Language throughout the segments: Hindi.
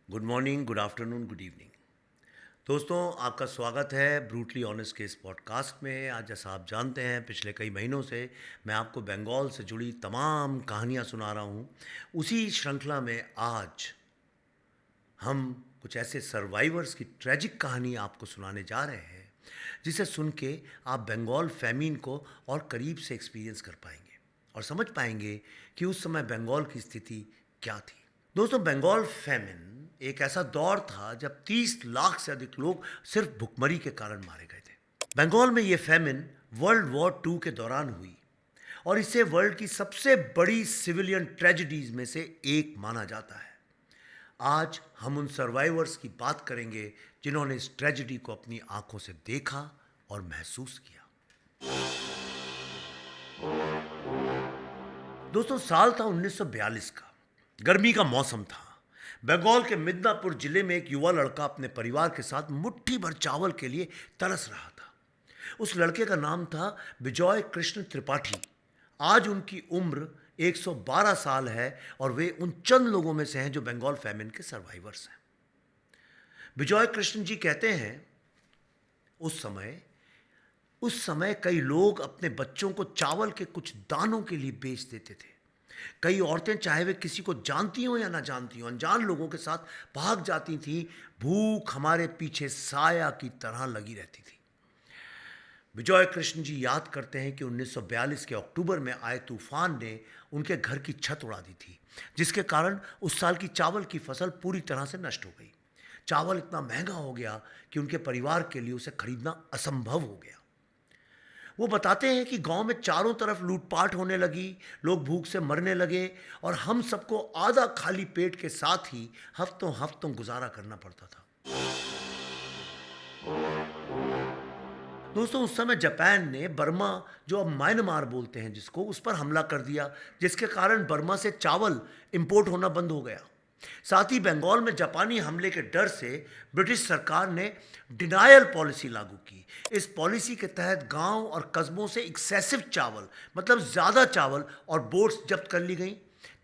Good morning, good afternoon, good evening. दोस्तों, आपका स्वागत है ब्रूटली ऑनेस्ट के इस पॉडकास्ट में। आज जैसा आप जानते हैं, पिछले कई महीनों से मैं आपको बंगाल से जुड़ी तमाम कहानियाँ सुना रहा हूँ। उसी श्रृंखला में आज हम कुछ ऐसे सर्वाइवर्स की ट्रेजिक कहानी आपको सुनाने जा रहे हैं, जिसे सुन के आप बंगाल फैमिन को और करीब से एक्सपीरियंस कर पाएंगे और समझ पाएंगे कि उस समय बंगाल की स्थिति क्या थी। दोस्तों, बंगाल फैमिन एक ऐसा दौर था जब 30 लाख से अधिक लोग सिर्फ भुखमरी के कारण मारे गए थे। बंगाल में यह फैमिन वर्ल्ड वॉर 2 के दौरान हुई और इसे वर्ल्ड की सबसे बड़ी सिविलियन ट्रेजेडीज में से एक माना जाता है। आज हम उन सर्वाइवर्स की बात करेंगे जिन्होंने इस ट्रेजेडी को अपनी आंखों से देखा और महसूस किया। दोस्तों, साल था 1942 का। गर्मी का मौसम था। बंगाल के मिदनापुर जिले में एक युवा लड़का अपने परिवार के साथ मुट्ठी भर चावल के लिए तरस रहा था। उस लड़के का नाम था विजय कृष्ण त्रिपाठी। आज उनकी उम्र 112 साल है और वे उन चंद लोगों में से हैं जो बंगाल फैमिन के सर्वाइवर्स हैं। विजय कृष्ण जी कहते हैं, उस समय कई लोग अपने बच्चों को चावल के कुछ दानों के लिए बेच देते थे। कई औरतें, चाहे वे किसी को जानती हों या ना जानती हों, अनजान लोगों के साथ भाग जाती थीं। भूख हमारे पीछे साया की तरह लगी रहती थी। विजय कृष्ण जी याद करते हैं कि 1942 के अक्टूबर में आए तूफान ने उनके घर की छत उड़ा दी थी, जिसके कारण उस साल की चावल की फसल पूरी तरह से नष्ट हो गई। चावल इतना महंगा हो गया कि उनके परिवार के लिए उसे खरीदना असंभव हो गया। वो बताते हैं कि गांव में चारों तरफ लूटपाट होने लगी, लोग भूख से मरने लगे और हम सबको आधा खाली पेट के साथ ही हफ्तों हफ्तों गुजारा करना पड़ता था। दोस्तों, उस समय जापान ने बर्मा, जो अब म्यांमार बोलते हैं जिसको, उस पर हमला कर दिया, जिसके कारण बर्मा से चावल इंपोर्ट होना बंद हो गया। साथ ही बंगाल में जापानी हमले के डर से ब्रिटिश सरकार ने डिनायल पॉलिसी लागू की। इस पॉलिसी के तहत गांव और कस्बों से एक्सेसिव चावल, मतलब ज़्यादा चावल और बोट्स जब्त कर ली गई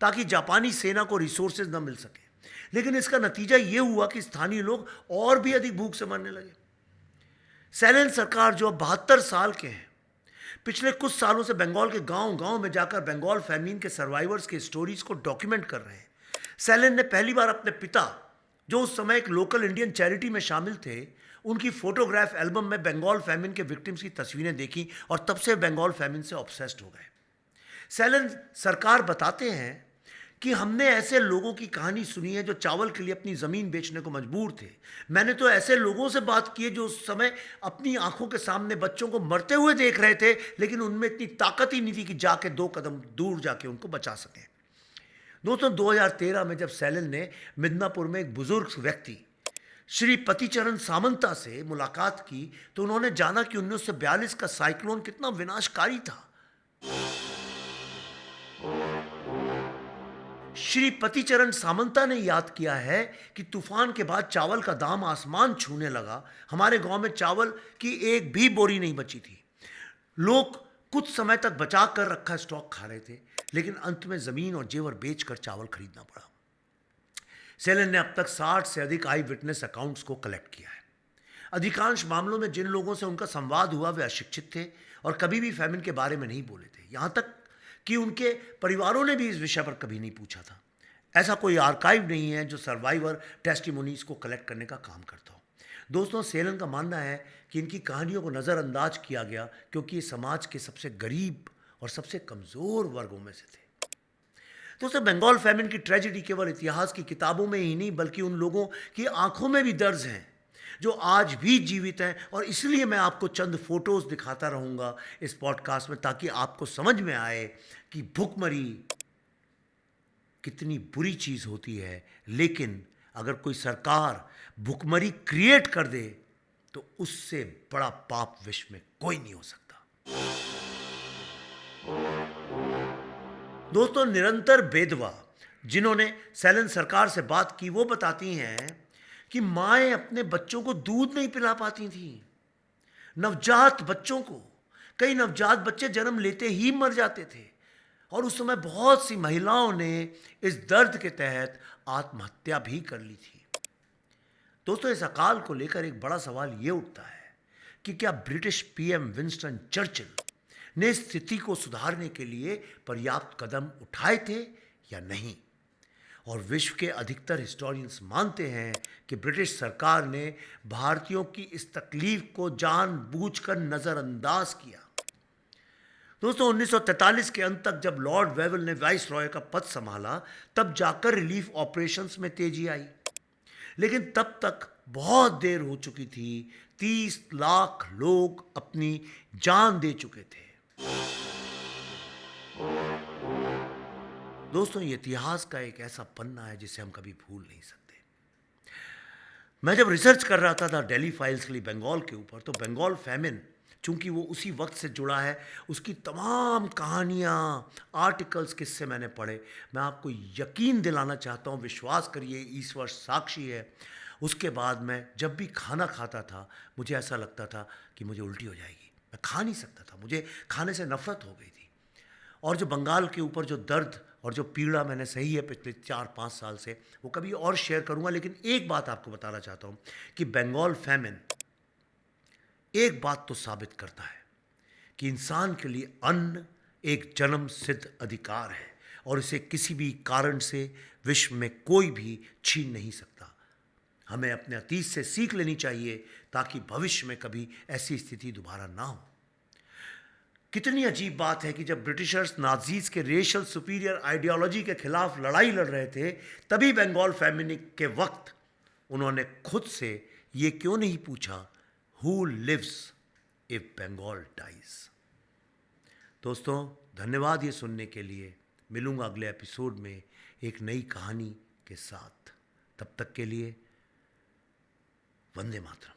ताकि जापानी सेना को रिसोर्सेज न मिल सके। लेकिन इसका नतीजा ये हुआ कि स्थानीय लोग और भी अधिक भूख से मरने लगे। सैलन सरकार, जो अब 72 साल के हैं, पिछले कुछ सालों से बंगाल के गांव गांव में जाकर बंगाल फैमिन के सर्वाइवर्स के स्टोरीज को डॉक्यूमेंट कर रहे हैं। सैलन ने पहली बार अपने पिता, जो उस समय एक लोकल इंडियन चैरिटी में शामिल थे, उनकी फोटोग्राफ एल्बम में बंगाल फैमिन के विक्टिम्स की तस्वीरें देखी और तब से बंगाल फैमिन से ऑब्सेस्ड हो गए। सैलन सरकार बताते हैं कि हमने ऐसे लोगों की कहानी सुनी है जो चावल के लिए अपनी ज़मीन बेचने को मजबूर थे। मैंने तो ऐसे लोगों से बात की है जो उस समय अपनी आंखों के सामने बच्चों को मरते हुए देख रहे थे, लेकिन उनमें इतनी ताकत ही नहीं थी कि जाके 2 कदम दूर जाके उनको बचा सकें। दोस्तों, 2013 में जब सैलन ने मिदनापुर में एक बुजुर्ग व्यक्ति श्री पतिचरण सामंता से मुलाकात की, तो उन्होंने जाना कि 1942 का साइक्लोन कितना विनाशकारी था। श्री पतिचरण सामंता ने याद किया है कि तूफान के बाद चावल का दाम आसमान छूने लगा। हमारे गांव में चावल की एक भी बोरी नहीं बची थी। लोग कुछ समय तक बचा कर रखा स्टॉक खा रहे थे, लेकिन अंत में जमीन और जेवर बेचकर चावल खरीदना पड़ा। सेलन ने अब तक 60 से अधिक आई विटनेस अकाउंट्स को कलेक्ट किया है। अधिकांश मामलों में जिन लोगों से उनका संवाद हुआ वे अशिक्षित थे और कभी भी फैमिन के बारे में नहीं बोले थे। यहां तक कि उनके परिवारों ने भी इस विषय पर कभी नहीं पूछा था। ऐसा कोई आर्काइव नहीं है जो सर्वाइवर टेस्टिमोनीज को कलेक्ट करने का काम करता हो। दोस्तों, सेलन का मानना है कि इनकी कहानियों को नज़रअंदाज किया गया क्योंकि ये समाज के सबसे गरीब और सबसे कमज़ोर वर्गों में से थे। दोस्तों, बंगाल फैमिन की ट्रेजेडी केवल इतिहास की किताबों में ही नहीं बल्कि उन लोगों की आंखों में भी दर्ज हैं जो आज भी जीवित हैं, और इसलिए मैं आपको चंद फोटोज दिखाता रहूँगा इस पॉडकास्ट में, ताकि आपको समझ में आए कि भुखमरी कितनी बुरी चीज़ होती है। लेकिन अगर कोई सरकार भुखमरी क्रिएट कर दे तो उससे बड़ा पाप विश्व में कोई नहीं हो सकता। दोस्तों, निरंतर बेदवा जिन्होंने सैलन सरकार से बात की, वो बताती हैं कि माएँ अपने बच्चों को दूध नहीं पिला पाती थीं। नवजात बच्चों को, कई नवजात बच्चे जन्म लेते ही मर जाते थे और उस समय बहुत सी महिलाओं ने इस दर्द के तहत आत्महत्या भी कर ली थी। दोस्तों, इस अकाल को लेकर एक बड़ा सवाल ये उठता है कि क्या ब्रिटिश पीएम विंस्टन चर्चिल ने स्थिति को सुधारने के लिए पर्याप्त कदम उठाए थे या नहीं। और विश्व के अधिकतर हिस्टोरियंस मानते हैं कि ब्रिटिश सरकार ने भारतीयों की इस तकलीफ को जानबूझकर नज़रअंदाज किया। दोस्तों, 1943 के अंत तक जब लॉर्ड वेवल ने वाइस रॉय का पद संभाला, तब जाकर रिलीफ ऑपरेशंस में तेजी आई। लेकिन तब तक बहुत देर हो चुकी थी। 30 लाख लोग अपनी जान दे चुके थे। दोस्तों, ये इतिहास का एक ऐसा पन्ना है जिसे हम कभी भूल नहीं सकते। मैं जब रिसर्च कर रहा था दिल्ली फाइल्स के लिए बंगाल के ऊपर, तो बंगाल फैमिन, चूंकि वो उसी वक्त से जुड़ा है, उसकी तमाम कहानियाँ, आर्टिकल्स, किस्से मैंने पढ़े। मैं आपको यकीन दिलाना चाहता हूँ, विश्वास करिए, ईश्वर साक्षी है, उसके बाद मैं जब भी खाना खाता था, मुझे ऐसा लगता था कि मुझे उल्टी हो जाएगी। मैं खा नहीं सकता था, मुझे खाने से नफरत हो गई थी। और जो बंगाल के ऊपर जो दर्द और जो पीड़ा मैंने सही है पिछले 4-5 साल से, वो कभी और शेयर करूँगा। लेकिन एक बात आपको बताना चाहता हूँ कि बंगाल फैमिन एक बात तो साबित करता है कि इंसान के लिए अन्न एक जन्म सिद्ध अधिकार है और इसे किसी भी कारण से विश्व में कोई भी छीन नहीं सकता। हमें अपने अतीत से सीख लेनी चाहिए ताकि भविष्य में कभी ऐसी स्थिति दोबारा ना हो। कितनी अजीब बात है कि जब ब्रिटिशर्स नाजीज के रेशल सुपीरियर आइडियोलॉजी के खिलाफ लड़ाई लड़ रहे थे, तभी बंगाल फैमिन के वक्त उन्होंने खुद से ये क्यों नहीं पूछा, who lives if Bengal dies. दोस्तों, धन्यवाद ये सुनने के लिए। मिलूंगा अगले एपिसोड में एक नई कहानी के साथ। तब तक के लिए वंदे मातरम।